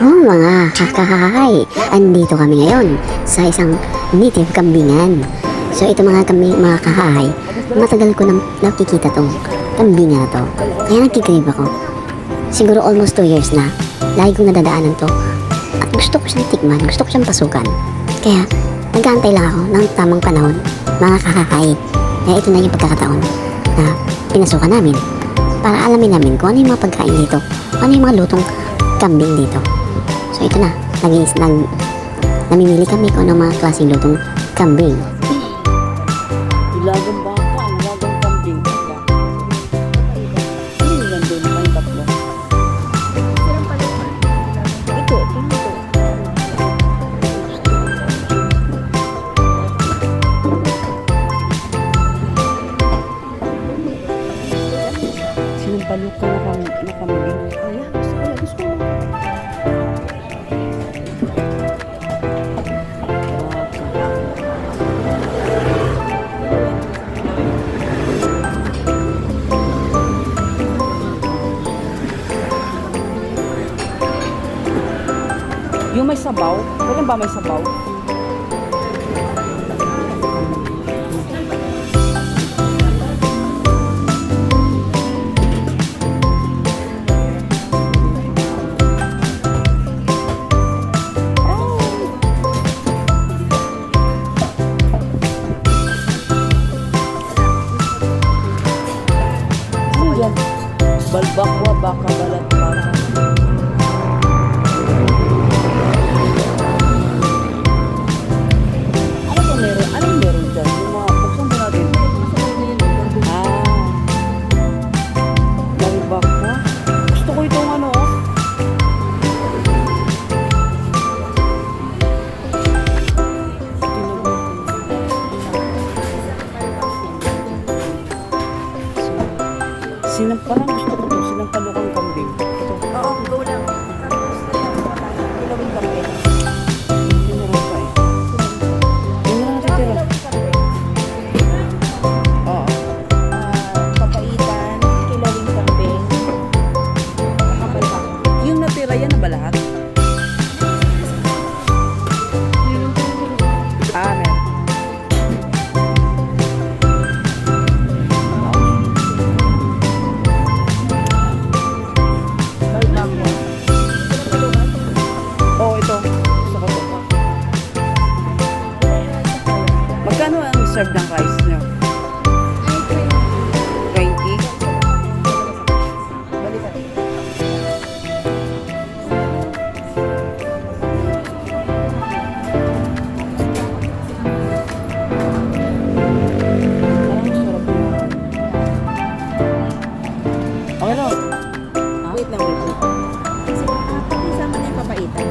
Oh mga kakahay, andito kami ngayon sa isang native kambingan. So ito mga mga kakahay, matagal ko nang nakikita tong kambingan na to. Kaya nagkikrave ako. Siguro almost 2 years na. Lagi kong nadadaanan to. At gusto ko siyang tikman, gusto ko siyang pasukan. Kaya nag-aantay lang ako ng tamang panahon, mga kakahay. Kaya ito na yung pagkakataon na pinasukan namin para alamin namin kung ano yung mga pagkain dito, kung ano yung mga lutong kambing dito. So ito na, namimili kami kung ano mga klaseng lutong kambing. Ilagang baka, ilagang kambing. Ano yung nandun? May tatlo. Ito. Sinampalok ka na kambing. Ayan, gusto ko. Yung may sabaw? Kailan ba may sabaw? Ano yan? Balbakwa, baka, balat, baka. Anong meron dyan? Yung mga buksan ba natin? Balbakwa. Gusto ko itong ano, oh. Parang gusto ko ito, sinampalukang kambing. Ito. Oo, go lang. Kilawin kambing. Yun na lang pa eh. Yun na lang natitira. Oo. Papaitan, kilawin kambing. Kapal pa. Yung natira, yan na ba lahat? Meron. Oo, ito. Gusto ko ito. Magkano ang serve ng rice nyo? 20? Okay lang. Wait lang, wait lang. Isama na yung papaitan.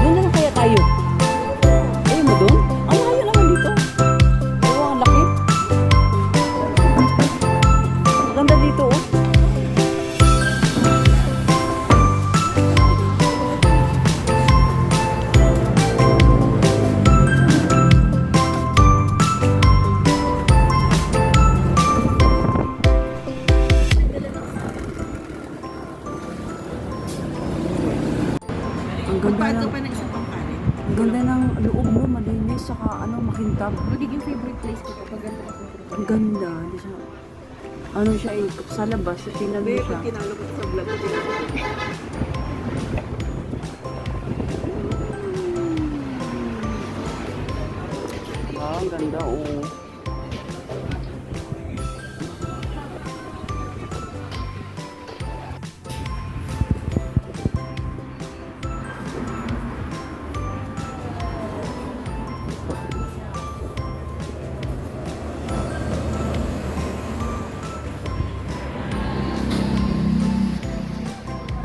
Doon na lang kaya tayo. Ayaw mo doon? Ang layo naman dito. Oo, ang laki. Ganda dito, oh. Ang ganda Magpato ng, pa ng isang pangkarin. ang ganda ng loob mo, malinis, saka ano, makintab. Magiging favorite place ko kapag ganda ako. Ang ganda. Hindi siya, ano siya eh, sa labas, tingnan mo siya. Kinalo ko sa vlog ko. Ang ganda, oh.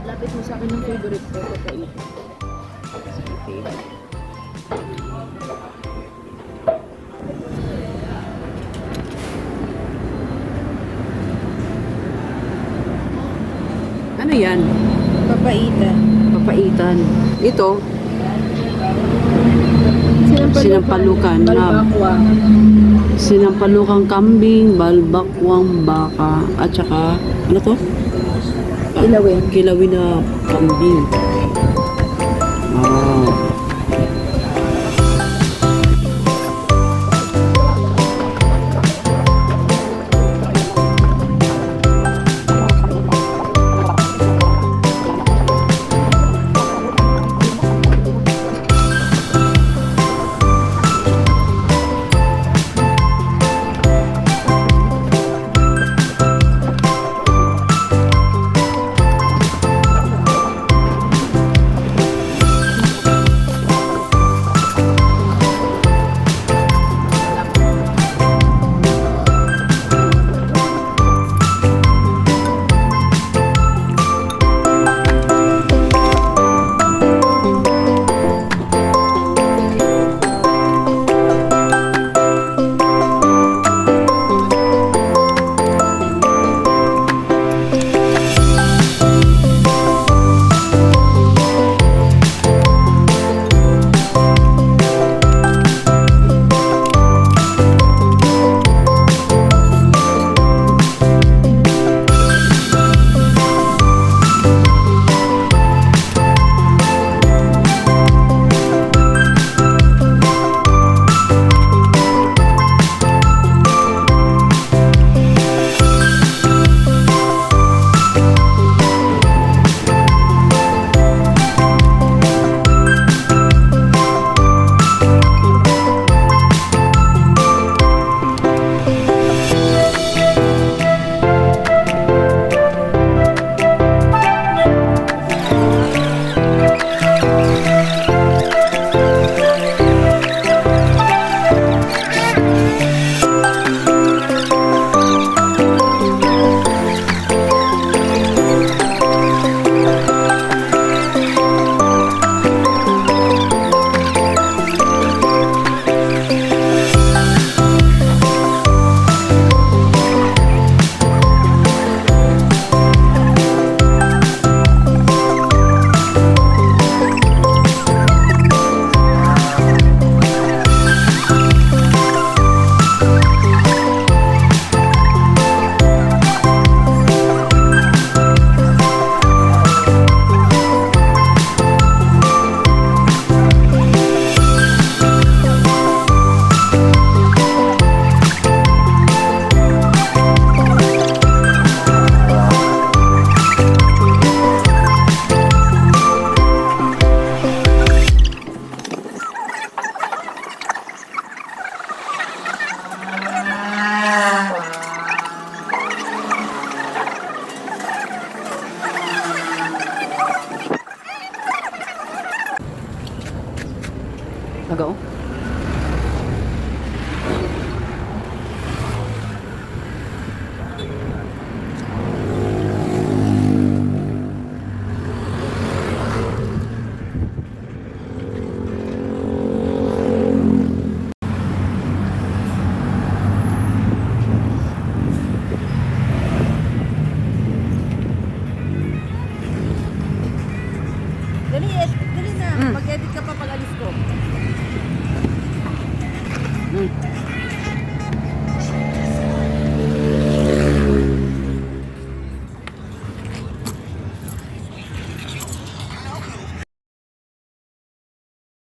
Lapit mo sa akin yung favorite ko. Kakain. yan? Papaitan. Papaitan. Ito, sinampalukan na Balbakwa. sinampalukang kambing, balbakwang baka, at saka, ano to? Ilawin. Kilawin na kambing. Oh. Tagaw. Dali na. Mag-edit ka pa pag alis ko.